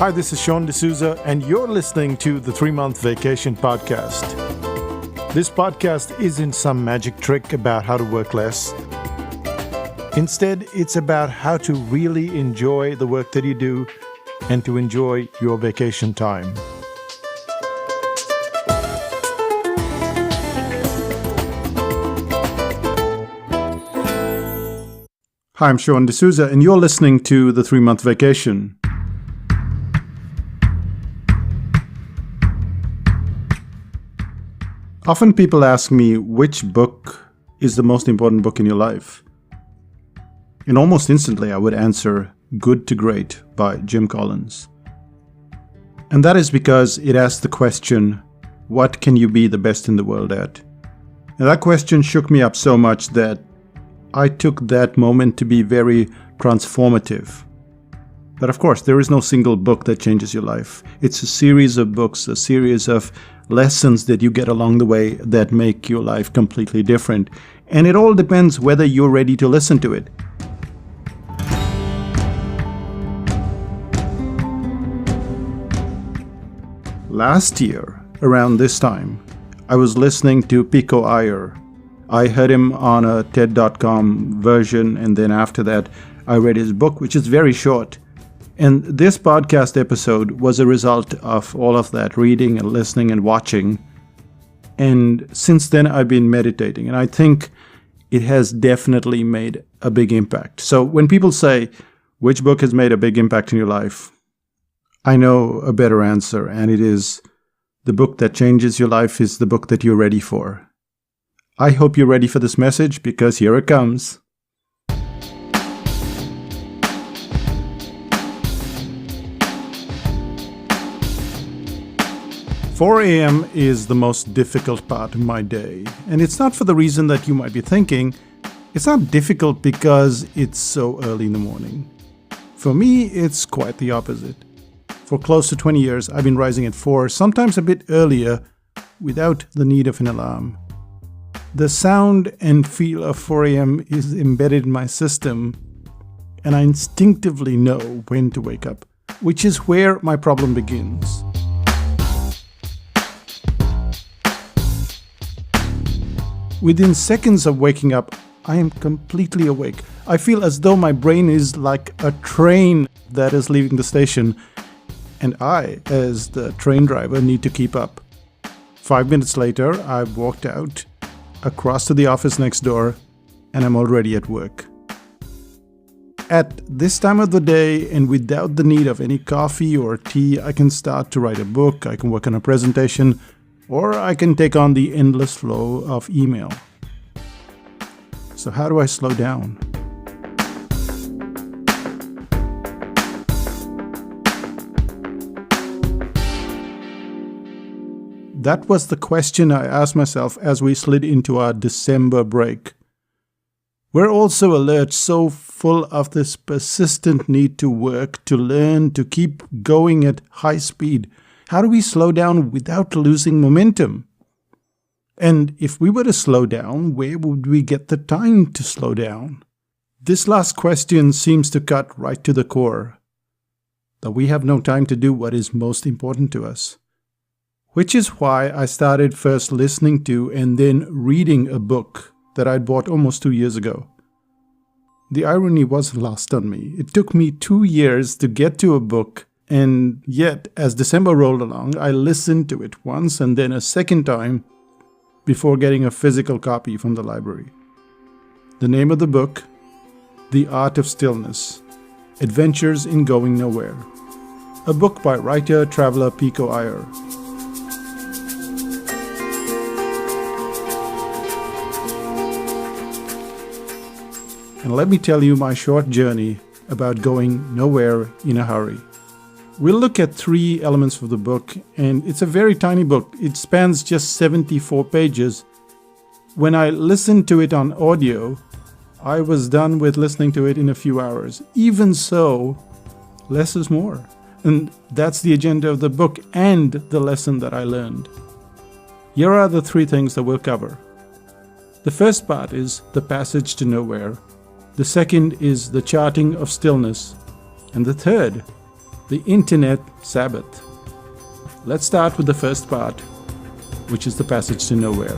Hi, this is Sean D'Souza, and you're listening to the 3-Month Vacation Podcast. This podcast isn't some magic trick about how to work less. Instead, it's about how to really enjoy the work that you do and to enjoy your vacation time. Hi, I'm Sean D'Souza, and you're listening to the 3-Month Vacation. Often people ask me which book is the most important book in your life. And almost instantly I would answer Good to Great by Jim Collins. And that is because it asks the question, what can you be the best in the world at? And that question shook me up so much that I took that moment to be very transformative. But of course, there is no single book that changes your life. It's a series of books, a series of lessons that you get along the way that make your life completely different. And it all depends whether you're ready to listen to it. Last year, around this time, I was listening to Pico Iyer. I heard him on a TED.com version, and then after that, I read his book, which is very short. And this podcast episode was a result of all of that reading and listening and watching. And since then, I've been meditating, and I think it has definitely made a big impact. So when people say, which book has made a big impact in your life? I know a better answer, and it is the book that changes your life is the book that you're ready for. I hope you're ready for this message, because here it comes. 4 a.m. is the most difficult part of my day, and it's not for the reason that you might be thinking. It's not difficult because it's so early in the morning. For me, it's quite the opposite. For close to 20 years, I've been rising at 4, sometimes a bit earlier, without the need of an alarm. The sound and feel of 4 a.m. is embedded in my system, and I instinctively know when to wake up, which is where my problem begins. Within seconds of waking up, I am completely awake. I feel as though my brain is like a train that is leaving the station, and I, as the train driver, need to keep up. 5 minutes later, I've walked out, across to the office next door, and I'm already at work. At this time of the day, and without the need of any coffee or tea, I can start to write a book, I can work on a presentation, or I can take on the endless flow of email. So how do I slow down? That was the question I asked myself as we slid into our December break. We're all so alert, so full of this persistent need to work, to learn, to keep going at high speed. How do we slow down without losing momentum? And if we were to slow down, where would we get the time to slow down? This last question seems to cut right to the core, that we have no time to do what is most important to us. Which is why I started first listening to and then reading a book that I'd bought almost 2 years ago. The irony wasn't lost on me. It took me 2 years to get to a book, and yet, as December rolled along, I listened to it once and then a second time before getting a physical copy from the library. The name of the book, The Art of Stillness, Adventures in Going Nowhere. A book by writer-traveler Pico Iyer. And let me tell you my short journey about going nowhere in a hurry. We'll look at 3 elements of the book, and it's a very tiny book. It spans just 74 pages. When I listened to it on audio, I was done with listening to it in a few hours. Even so, less is more. And that's the agenda of the book and the lesson that I learned. Here are the 3 things that we'll cover. The first part is the passage to nowhere. The second is the charting of stillness. And the third, The Internet Sabbath. Let's start with the first part, which is the passage to nowhere.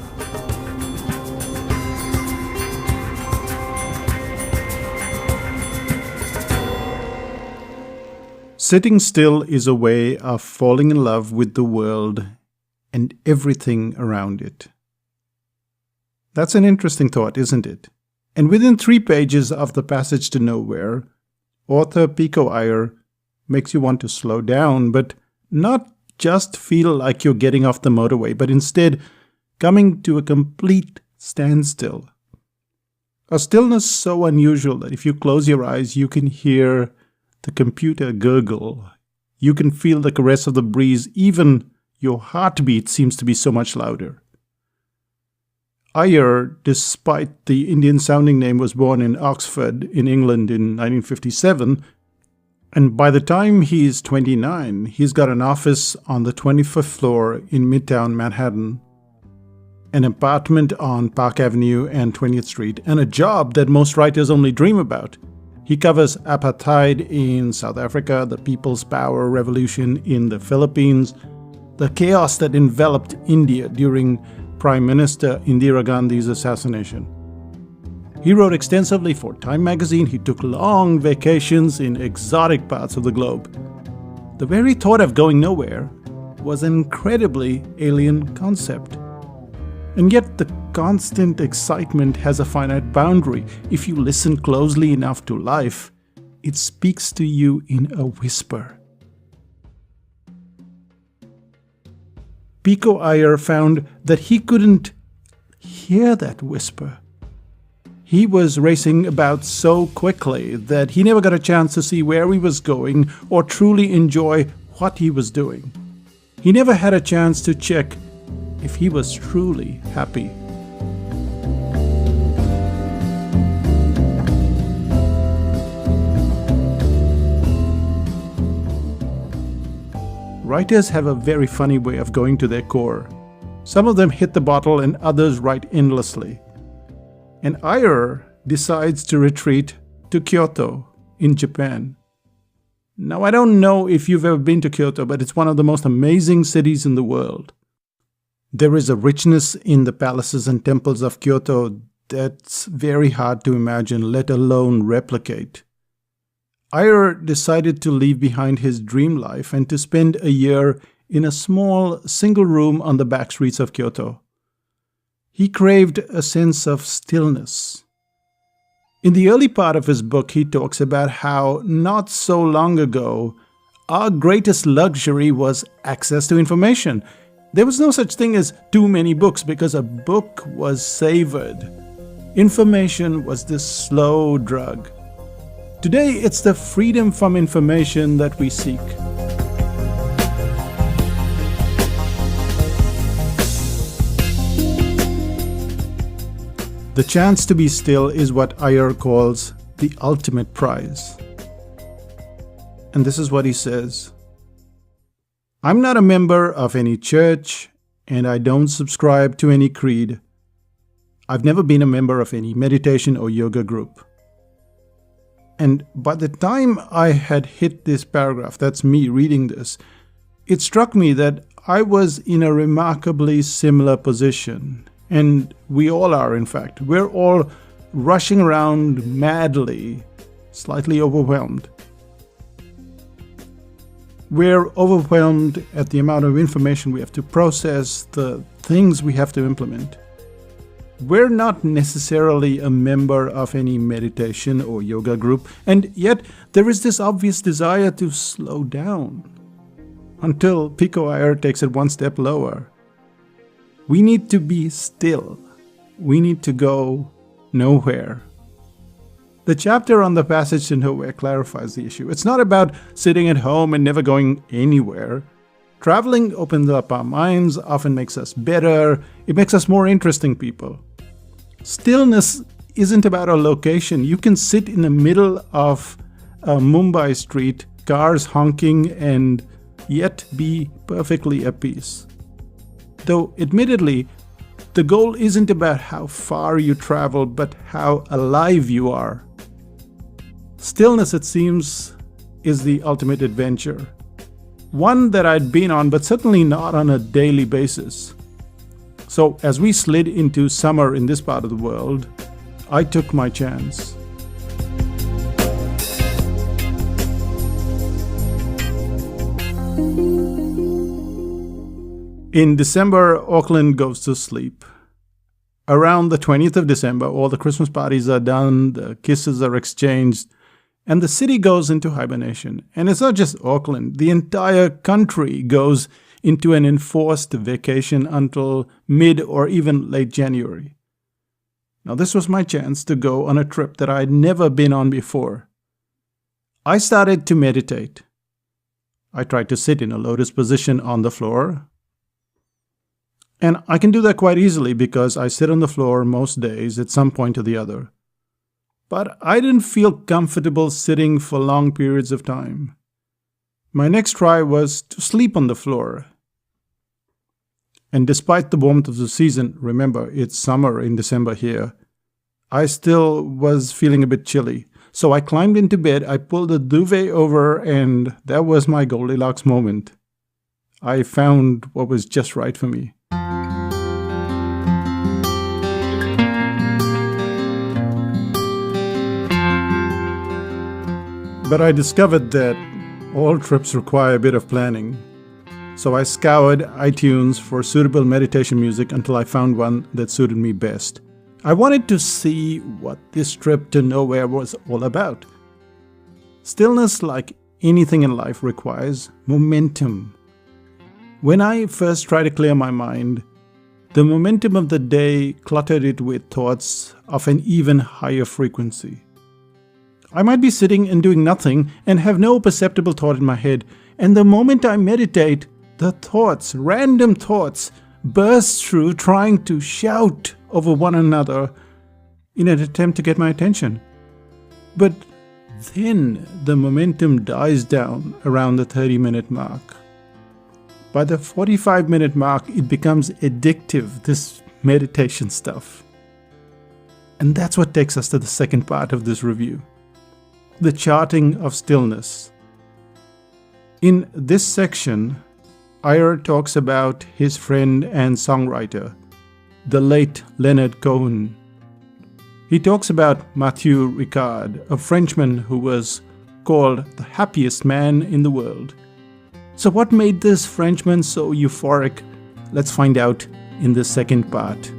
Sitting still is a way of falling in love with the world and everything around it. That's an interesting thought, isn't it? And within 3 pages of the passage to nowhere, author Pico Iyer makes you want to slow down, but not just feel like you're getting off the motorway, but instead coming to a complete standstill. A stillness so unusual that if you close your eyes, you can hear the computer gurgle. You can feel the caress of the breeze. Even your heartbeat seems to be so much louder. Iyer, despite the Indian-sounding name, was born in Oxford, in England in 1957, and by the time he's 29, he's got an office on the 25th floor in Midtown Manhattan, an apartment on Park Avenue and 20th Street, and a job that most writers only dream about. He covers apartheid in South Africa, the People's Power Revolution in the Philippines, the chaos that enveloped India during Prime Minister Indira Gandhi's assassination. He wrote extensively for Time magazine. He took long vacations in exotic parts of the globe. The very thought of going nowhere was an incredibly alien concept. And yet the constant excitement has a finite boundary. If you listen closely enough to life, it speaks to you in a whisper. Pico Iyer found that he couldn't hear that whisper. He was racing about so quickly that he never got a chance to see where he was going or truly enjoy what he was doing. He never had a chance to check if he was truly happy. Writers have a very funny way of going to their core. Some of them hit the bottle and others write endlessly. And Iyer decides to retreat to Kyoto in Japan. Now, I don't know if you've ever been to Kyoto, but it's one of the most amazing cities in the world. There is a richness in the palaces and temples of Kyoto that's very hard to imagine, let alone replicate. Iyer decided to leave behind his dream life and to spend a year in a small single room on the back streets of Kyoto. He craved a sense of stillness. In the early part of his book, he talks about how not so long ago, our greatest luxury was access to information. There was no such thing as too many books because a book was savored. Information was this slow drug. Today, it's the freedom from information that we seek. The chance to be still is what Iyer calls the ultimate prize. And this is what he says. I'm not a member of any church, and I don't subscribe to any creed. I've never been a member of any meditation or yoga group. And by the time I had hit this paragraph, that's me reading this, it struck me that I was in a remarkably similar position. And we all are, in fact. We're all rushing around madly, slightly overwhelmed. We're overwhelmed at the amount of information we have to process, the things we have to implement. We're not necessarily a member of any meditation or yoga group, and yet there is this obvious desire to slow down. Until Pico Iyer takes it one step lower. We need to be still. We need to go nowhere. The chapter on the passage to nowhere clarifies the issue. It's not about sitting at home and never going anywhere. Traveling opens up our minds, often makes us better. It makes us more interesting people. Stillness isn't about a location. You can sit in the middle of a Mumbai street, cars honking, and yet be perfectly at peace. Though, admittedly, the goal isn't about how far you travel, but how alive you are. Stillness, it seems, is the ultimate adventure. One that I'd been on, but certainly not on a daily basis. So as we slid into summer in this part of the world, I took my chance. In December, Auckland goes to sleep. Around the 20th of December, all the Christmas parties are done, the kisses are exchanged, and the city goes into hibernation. And it's not just Auckland. The entire country goes into an enforced vacation until mid or even late January. Now, this was my chance to go on a trip that I'd never been on before. I started to meditate. I tried to sit in a lotus position on the floor. And I can do that quite easily because I sit on the floor most days at some point or the other. But I didn't feel comfortable sitting for long periods of time. My next try was to sleep on the floor. And despite the warmth of the season, remember, it's summer in December here, I still was feeling a bit chilly. So I climbed into bed, I pulled the duvet over, and that was my Goldilocks moment. I found what was just right for me. But I discovered that all trips require a bit of planning. So I scoured iTunes for suitable meditation music until I found one that suited me best. I wanted to see what this trip to nowhere was all about. Stillness, like anything in life, requires momentum. When I first tried to clear my mind, the momentum of the day cluttered it with thoughts of an even higher frequency. I might be sitting and doing nothing and have no perceptible thought in my head, and the moment I meditate, the thoughts, random thoughts, burst through trying to shout over one another in an attempt to get my attention. But then the momentum dies down around the 30-minute mark. By the 45-minute mark, it becomes addictive, this meditation stuff. And that's what takes us to the second part of this review. The charting of stillness. In this section, Iyer talks about his friend and songwriter, the late Leonard Cohen. He talks about Matthew Ricard, a Frenchman who was called the happiest man in the world. So what made this Frenchman so euphoric? Let's find out in the second part.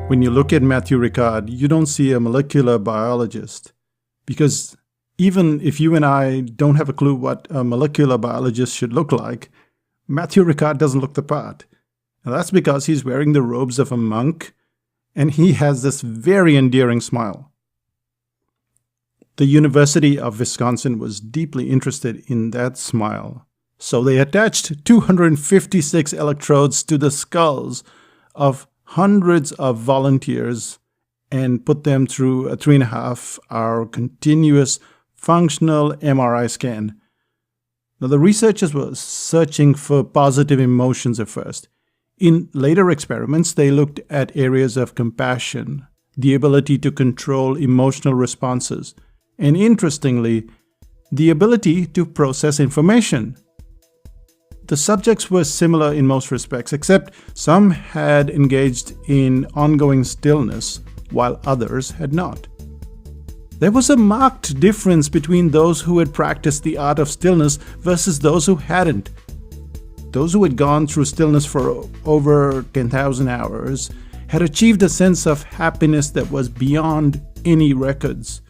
When you look at Matthew Ricard, you don't see a molecular biologist, because even if you and I don't have a clue what a molecular biologist should look like, Matthew Ricard doesn't look the part. And that's because he's wearing the robes of a monk, and he has this very endearing smile. The University of Wisconsin was deeply interested in that smile, so they attached 256 electrodes to the skulls of hundreds of volunteers and put them through a 3.5-hour continuous functional MRI scan. Now, the researchers were searching for positive emotions at first. In later experiments, they looked at areas of compassion, the ability to control emotional responses, and interestingly, the ability to process information. The subjects were similar in most respects, except some had engaged in ongoing stillness, while others had not. There was a marked difference between those who had practiced the art of stillness versus those who hadn't. Those who had gone through stillness for over 10,000 hours had achieved a sense of happiness that was beyond any records.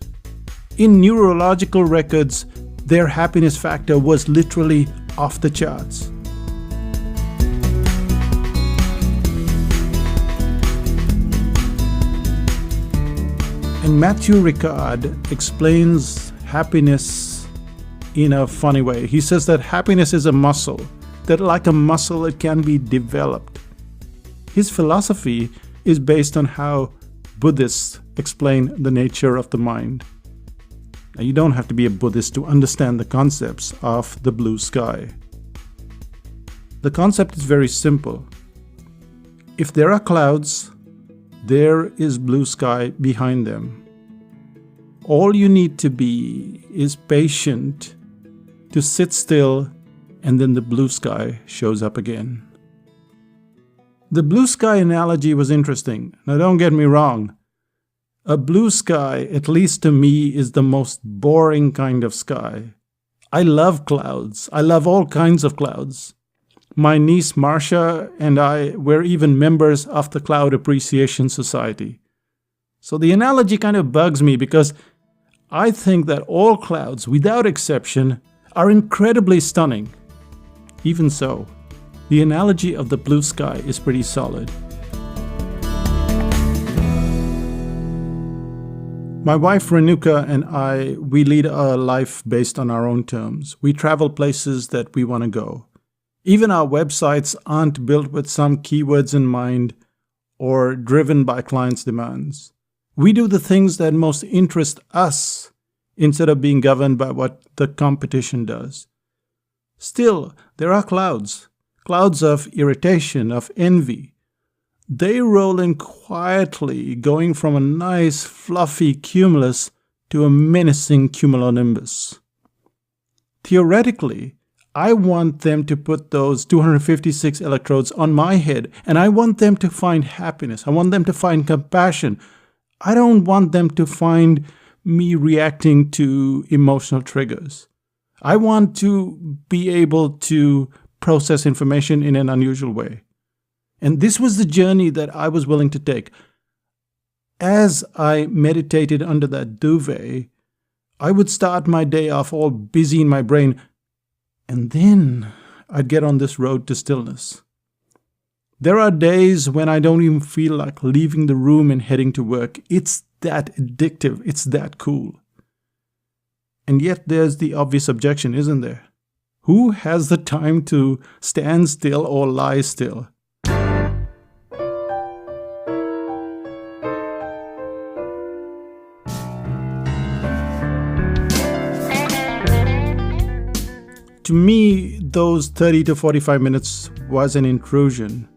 In neurological records, their happiness factor was literally off the charts. And Matthew Ricard explains happiness in a funny way. He says that happiness is a muscle, that like a muscle it can be developed. His philosophy is based on how Buddhists explain the nature of the mind. Now, you don't have to be a Buddhist to understand the concepts of the blue sky. The concept is very simple. If there are clouds, there is blue sky behind them. All you need to be is patient, to sit still, and then the blue sky shows up again. The blue sky analogy was interesting. Now don't get me wrong. A blue sky, at least to me, is the most boring kind of sky. I love clouds. I love all kinds of clouds. My niece Marcia and I were even members of the Cloud Appreciation Society. So the analogy kind of bugs me because I think that all clouds, without exception, are incredibly stunning. Even so, the analogy of the blue sky is pretty solid. My wife Renuka and I, we lead a life based on our own terms. We travel places that we want to go. Even our websites aren't built with some keywords in mind or driven by clients' demands. We do the things that most interest us instead of being governed by what the competition does. Still, there are clouds of irritation, of envy. They roll in quietly, going from a nice, fluffy cumulus to a menacing cumulonimbus. Theoretically, I want them to put those 256 electrodes on my head, and I want them to find happiness. I want them to find compassion. I don't want them to find me reacting to emotional triggers. I want to be able to process information in an unusual way. And this was the journey that I was willing to take. As I meditated under that duvet, I would start my day off all busy in my brain, and then I'd get on this road to stillness. There are days when I don't even feel like leaving the room and heading to work. It's that addictive. It's that cool. And yet there's the obvious objection, isn't there? Who has the time to stand still or lie still? To me, those 30 to 45 minutes was an intrusion.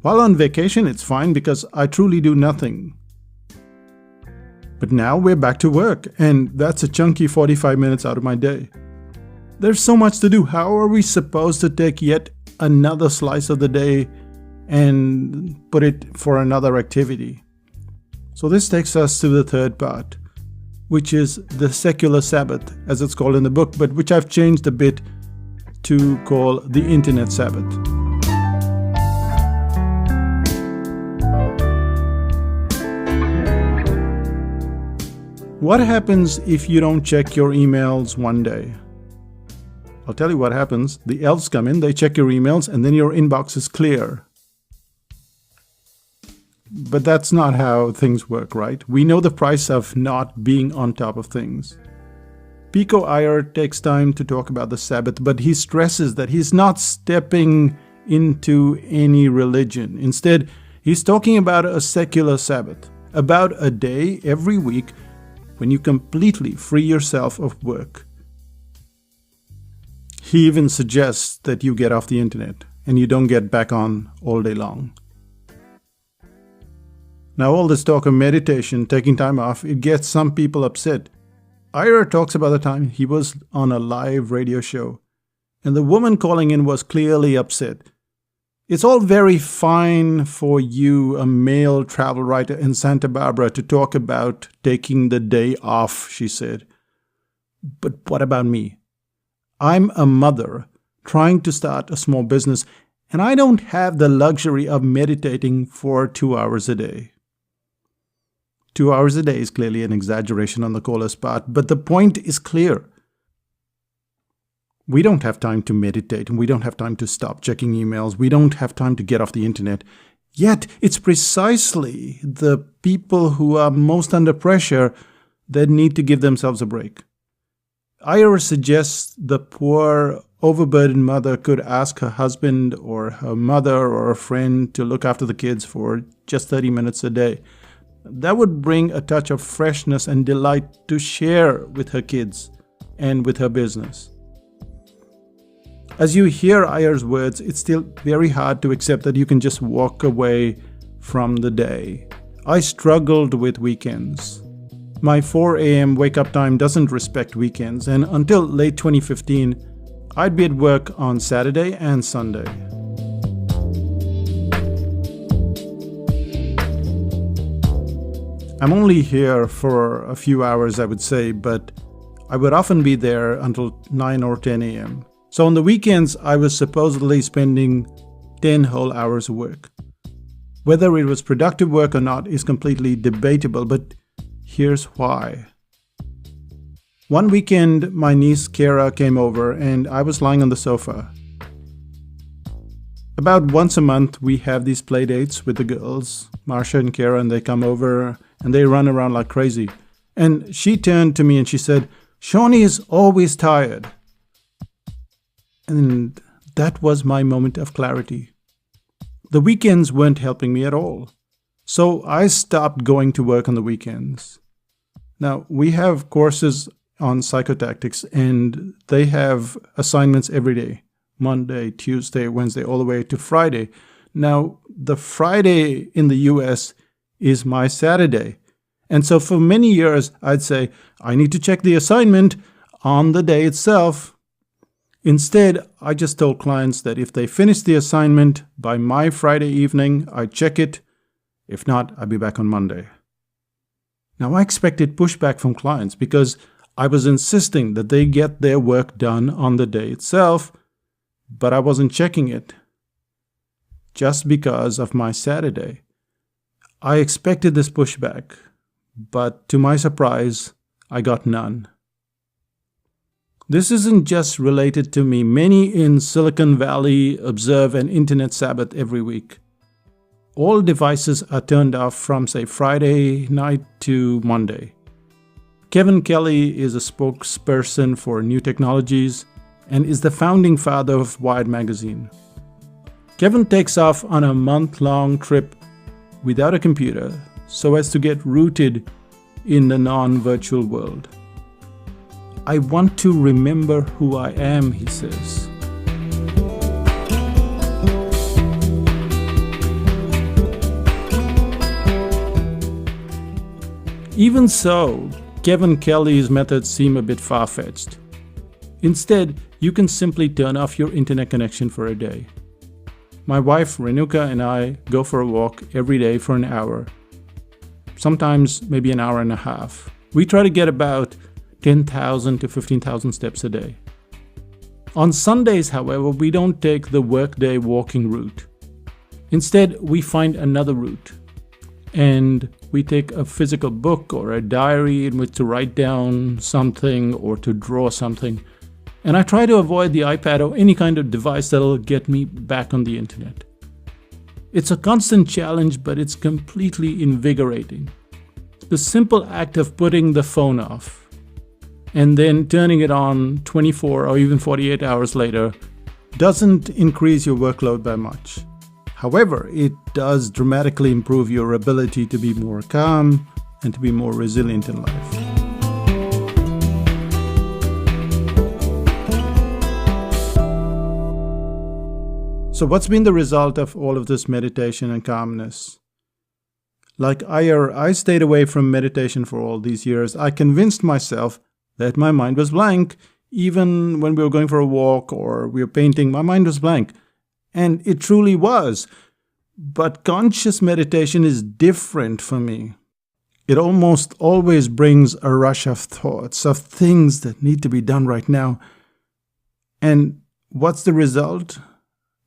While on vacation, it's fine because I truly do nothing. But now we're back to work, and that's a chunky 45 minutes out of my day. There's so much to do. How are we supposed to take yet another slice of the day and put it for another activity? So this takes us to the third part, which is the secular Sabbath, as it's called in the book, but which I've changed a bit to call the Internet Sabbath. What happens if you don't check your emails one day? I'll tell you what happens. The elves come in, they check your emails, and then your inbox is clear. But that's not how things work, right? We know the price of not being on top of things. Pico Iyer takes time to talk about the Sabbath, but he stresses that he's not stepping into any religion. Instead, he's talking about a secular Sabbath, about a day every week when you completely free yourself of work. He even suggests that you get off the internet and you don't get back on all day long. Now, all this talk of meditation, taking time off, it gets some people upset. Iyer talks about the time he was on a live radio show, and the woman calling in was clearly upset. It's all very fine for you, a male travel writer in Santa Barbara, to talk about taking the day off, she said. But what about me? I'm a mother trying to start a small business, and I don't have the luxury of meditating for 2 hours a day. 2 hours a day is clearly an exaggeration on the caller's part, but the point is clear. We don't have time to meditate, and we don't have time to stop checking emails. We don't have time to get off the internet. Yet, it's precisely the people who are most under pressure that need to give themselves a break. Iyer suggests the poor, overburdened mother could ask her husband or her mother or a friend to look after the kids for just 30 minutes a day. That would bring a touch of freshness and delight to share with her kids and with her business. As you hear Iyer's words, it's still very hard to accept that you can just walk away from the day. I struggled with weekends. My 4 a.m. wake-up time doesn't respect weekends, and until late 2015, I'd be at work on Saturday and Sunday. I'm only here for a few hours, I would say, but I would often be there until 9 or 10 a.m. So on the weekends, I was supposedly spending 10 whole hours of work. Whether it was productive work or not is completely debatable, but here's why. One weekend, my niece Kara came over and I was lying on the sofa. About once a month, we have these play dates with the girls, Marsha and Kara, and they come over and they run around like crazy. And she turned to me and she said, "Shawnee is always tired." And that was my moment of clarity. The weekends weren't helping me at all. So I stopped going to work on the weekends. Now, we have courses on psychotactics and they have assignments every day. Monday, Tuesday, Wednesday, all the way to Friday. Now, the Friday in the US is my Saturday. And so for many years, I'd say, I need to check the assignment on the day itself. Instead, I just told clients that if they finish the assignment by my Friday evening, I check it. If not, I'll be back on Monday. Now, I expected pushback from clients because I was insisting that they get their work done on the day itself, but I wasn't checking it just because of my Saturday. I expected this pushback, but to my surprise, I got none. This isn't just related to me. Many in Silicon Valley observe an internet Sabbath every week. All devices are turned off from, say, Friday night to Monday. Kevin Kelly is a spokesperson for new technologies and is the founding father of Wired magazine. Kevin takes off on a month-long trip without a computer so as to get rooted in the non-virtual world. "I want to remember who I am," he says. Even so, Kevin Kelly's methods seem a bit far-fetched. Instead, you can simply turn off your internet connection for a day. My wife Renuka and I go for a walk every day for an hour, sometimes maybe an hour and a half. We try to get about 10,000 to 15,000 steps a day. On Sundays, however, we don't take the workday walking route. Instead, we find another route, and we take a physical book or a diary in which to write down something or to draw something. And I try to avoid the iPad or any kind of device that'll get me back on the internet. It's a constant challenge, but it's completely invigorating. The simple act of putting the phone off and then turning it on 24 or even 48 hours later doesn't increase your workload by much. However, it does dramatically improve your ability to be more calm and to be more resilient in life. So what's been the result of all of this meditation and calmness? Like Iyer, I stayed away from meditation for all these years. I convinced myself that my mind was blank. Even when we were going for a walk or we were painting, my mind was blank. And it truly was. But conscious meditation is different for me. It almost always brings a rush of thoughts, of things that need to be done right now. And what's the result?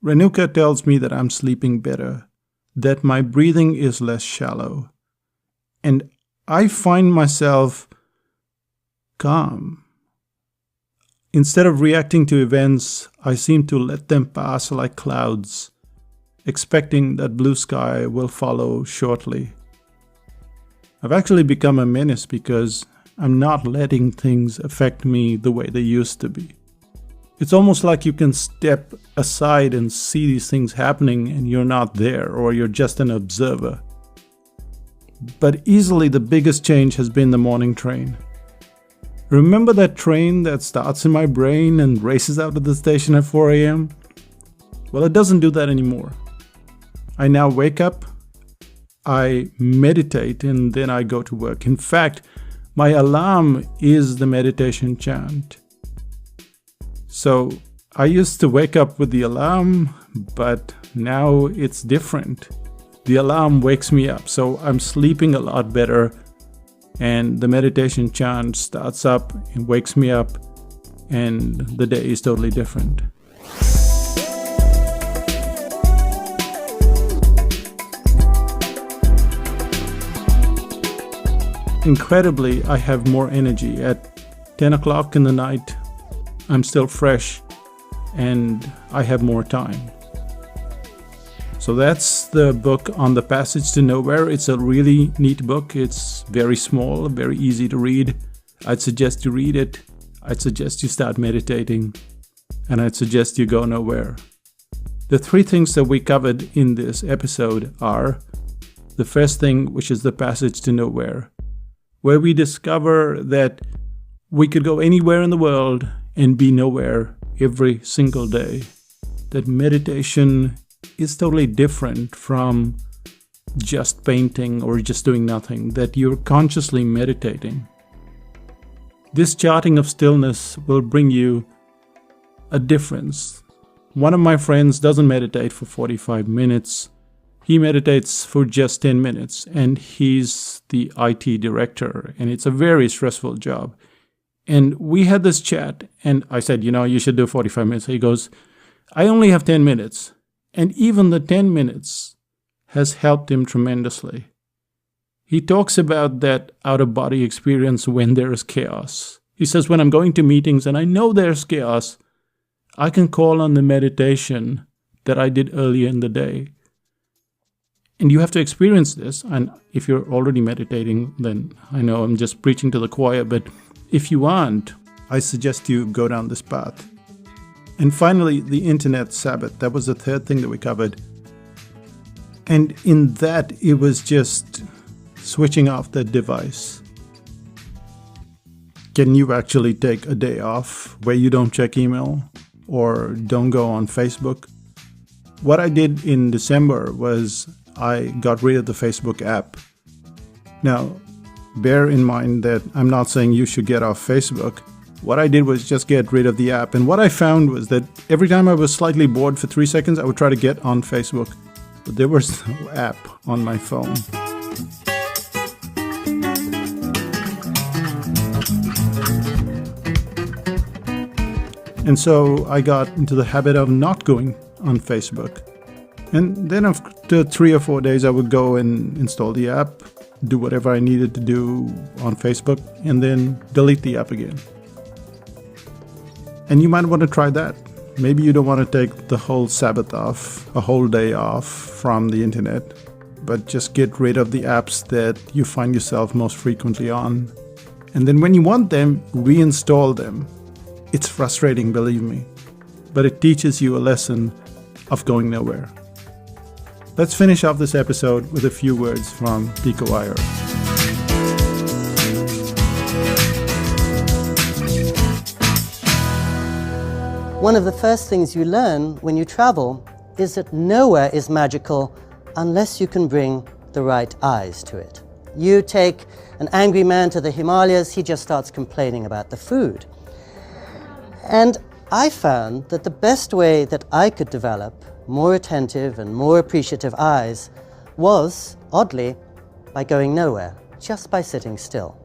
Renuka tells me that I'm sleeping better, that my breathing is less shallow. And I find myself calm. Instead of reacting to events, I seem to let them pass like clouds, expecting that blue sky will follow shortly. I've actually become a menace because I'm not letting things affect me the way they used to be. It's almost like you can step aside and see these things happening and you're not there, or you're just an observer. But easily the biggest change has been the morning train. Remember that train that starts in my brain and races out of the station at 4 a.m.? Well, it doesn't do that anymore. I now wake up, I meditate and then I go to work. In fact, my alarm is the meditation chant. So I used to wake up with the alarm, but now it's different. The alarm wakes me up, so I'm sleeping a lot better, and the meditation chant starts up and wakes me up, and the day is totally different. Incredibly, I have more energy. At 10 o'clock in the night, I'm still fresh and I have more time. So that's the book On the Passage to Nowhere. It's a really neat book. It's very small, very easy to read. I'd suggest you read it. I'd suggest you start meditating. And I'd suggest you go nowhere. The 3 things that we covered in this episode are the first thing, which is the passage to nowhere, where we discover that we could go anywhere in the world and be nowhere every single day. That meditation is totally different from just painting or just doing nothing, that you're consciously meditating. This charting of stillness will bring you a difference. One of my friends doesn't meditate for 45 minutes. He meditates for just 10 minutes, and he's the IT director, and it's a very stressful job. And we had this chat, and I said, you should do 45 minutes. He goes, I only have 10 minutes. And even the 10 minutes has helped him tremendously. He talks about that out-of-body experience when there is chaos. He says, when I'm going to meetings and I know there's chaos, I can call on the meditation that I did earlier in the day. And you have to experience this. And if you're already meditating, then I know I'm just preaching to the choir, but if you aren't, I suggest you go down this path. And finally, the internet Sabbath. That was the 3rd thing that we covered. And in that, it was just switching off the device. Can you actually take a day off where you don't check email or don't go on Facebook? What I did in December was I got rid of the Facebook app. Now, bear in mind that I'm not saying you should get off Facebook. What I did was just get rid of the app. And what I found was that every time I was slightly bored for 3 seconds, I would try to get on Facebook. But there was no app on my phone. And so I got into the habit of not going on Facebook. And then after 3 or 4 days, I would go and install the app, do whatever I needed to do on Facebook, and then delete the app again. And you might want to try that. Maybe you don't want to take the whole Sabbath off, a whole day off from the internet, but just get rid of the apps that you find yourself most frequently on. And then when you want them, reinstall them. It's frustrating, believe me, but it teaches you a lesson of going nowhere. Let's finish off this episode with a few words from Pico Iyer. One of the first things you learn when you travel is that nowhere is magical unless you can bring the right eyes to it. You take an angry man to the Himalayas, he just starts complaining about the food. And I found that the best way that I could develop more attentive and more appreciative eyes was, oddly, by going nowhere, just by sitting still.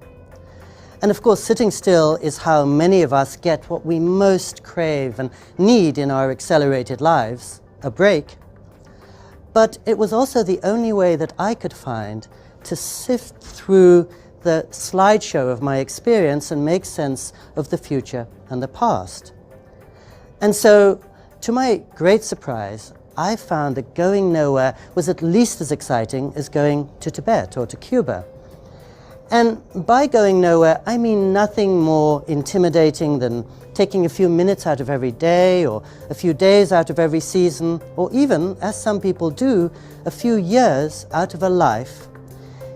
And of course, sitting still is how many of us get what we most crave and need in our accelerated lives, a break. But it was also the only way that I could find to sift through the slideshow of my experience and make sense of the future and the past. And so, to my great surprise, I found that going nowhere was at least as exciting as going to Tibet or to Cuba. And by going nowhere, I mean nothing more intimidating than taking a few minutes out of every day, or a few days out of every season, or even, as some people do, a few years out of a life,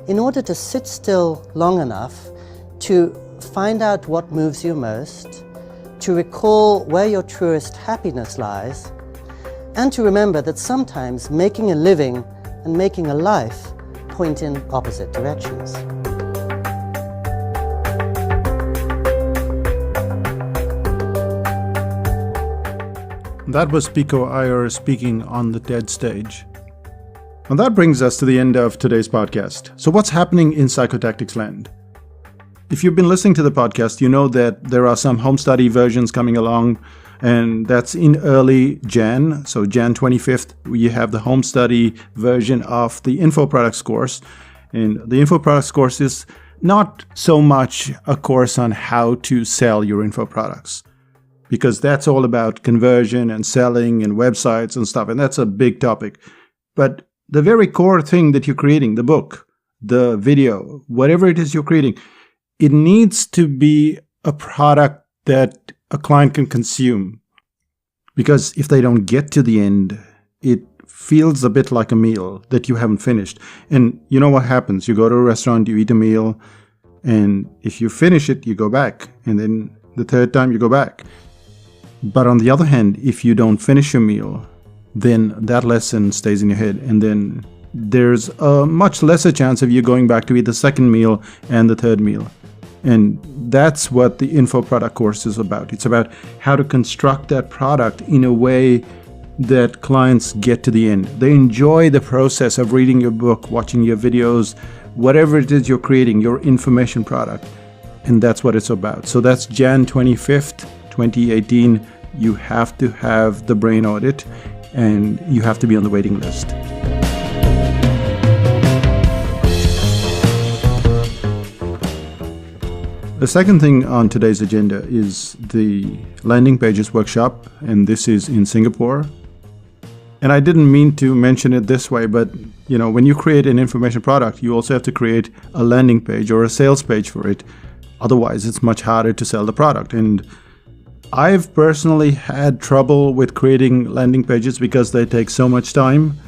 in order to sit still long enough to find out what moves you most, to recall where your truest happiness lies, and to remember that sometimes making a living and making a life point in opposite directions. That was Pico Iyer speaking on the TED stage. And that brings us to the end of today's podcast. So what's happening in psychotactics land? If you've been listening to the podcast, you know that there are some home study versions coming along, and that's in early Jan. So Jan 25th, you have the home study version of the Info Products course. And the Info Products course is not so much a course on how to sell your info products, because that's all about conversion and selling and websites and stuff, and that's a big topic. But the very core thing that you're creating, the book, the video, whatever it is you're creating, it needs to be a product that a client can consume. Because if they don't get to the end, it feels a bit like a meal that you haven't finished. And you know what happens? You go to a restaurant, you eat a meal, and if you finish it, you go back. And then the third time you go back. But on the other hand, if you don't finish your meal, then that lesson stays in your head. And then there's a much lesser chance of you going back to eat the second meal and the third meal. And that's what the Info Product course is about. It's about how to construct that product in a way that clients get to the end. They enjoy the process of reading your book, watching your videos, whatever it is you're creating, your information product. And that's what it's about. So that's Jan 25th, 2018. You have to have the brain audit, and you have to be on the waiting list. The second thing on today's agenda is the landing pages workshop, and this is in Singapore. And I didn't mean to mention it this way, but when you create an information product, you also have to create a landing page or a sales page for it. Otherwise, it's much harder to sell the product. And I've personally had trouble with creating landing pages because they take so much time.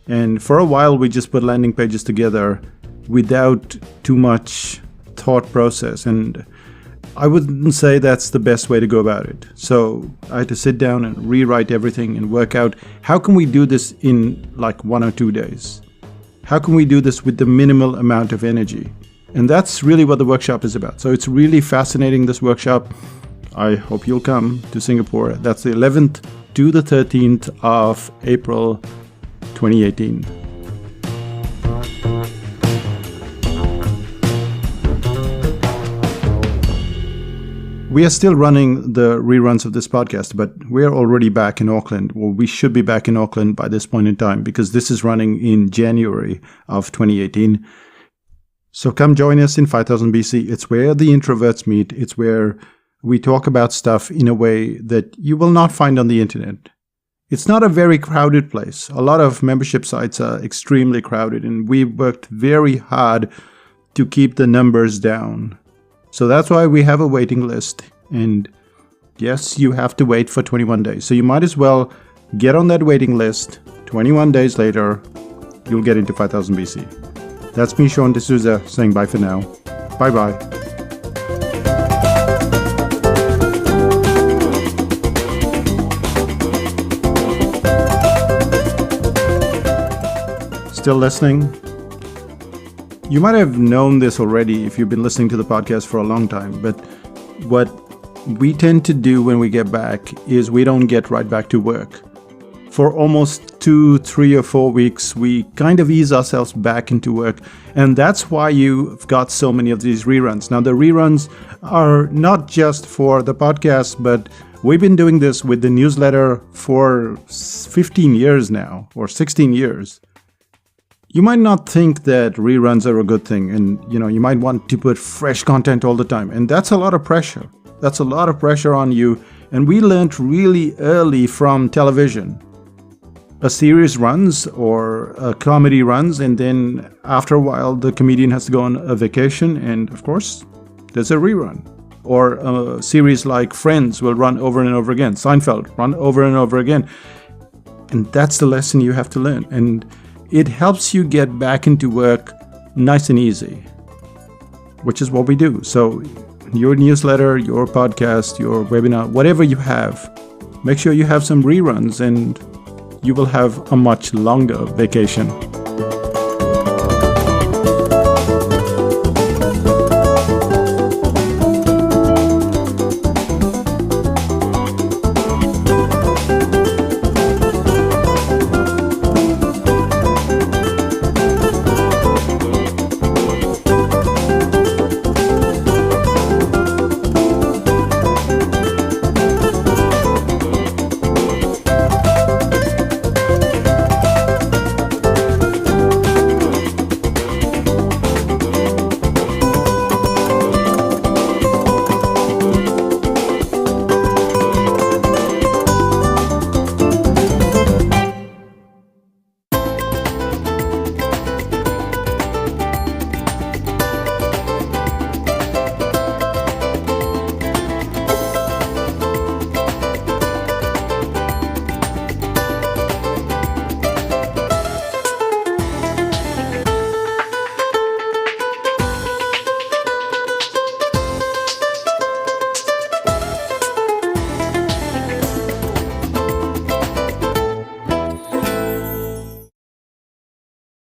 And for a while, we just put landing pages together without too much thought process. And I wouldn't say that's the best way to go about it. So I had to sit down and rewrite everything and work out how can we do this in like 1 or 2 days? How can we do this with the minimal amount of energy? And that's really what the workshop is about. So it's really fascinating, this workshop. I hope you'll come to Singapore. That's the 11th to the 13th of April 2018. We are still running the reruns of this podcast, but we are already back in Auckland. Well, we should be back in Auckland by this point in time because this is running in January of 2018. So come join us in 5000 BC. It's where the introverts meet. It's where we talk about stuff in a way that you will not find on the internet. It's not a very crowded place. A lot of membership sites are extremely crowded, and we worked very hard to keep the numbers down. So that's why we have a waiting list. And yes, you have to wait for 21 days. So you might as well get on that waiting list. 21 days later, you'll get into 5000 BC. That's me, Sean D'Souza, saying bye for now. Bye-bye. Still listening? You might have known this already if you've been listening to the podcast for a long time, but what we tend to do when we get back is we don't get right back to work. For almost 2, 3, or 4 weeks, we kind of ease ourselves back into work, and that's why you've got so many of these reruns. Now, the reruns are not just for the podcast, but we've been doing this with the newsletter for 15 years now, or 16 years. You might not think that reruns are a good thing, and you might want to put fresh content all the time, and that's a lot of pressure. That's a lot of pressure on you, and we learned really early from television. A series runs or a comedy runs, and then after a while the comedian has to go on a vacation, and of course there's a rerun. Or a series like Friends will run over and over again. Seinfeld run over and over again. And that's the lesson you have to learn. And it helps you get back into work nice and easy, which is what we do. So your newsletter, your podcast, your webinar, whatever you have, make sure you have some reruns and you will have a much longer vacation.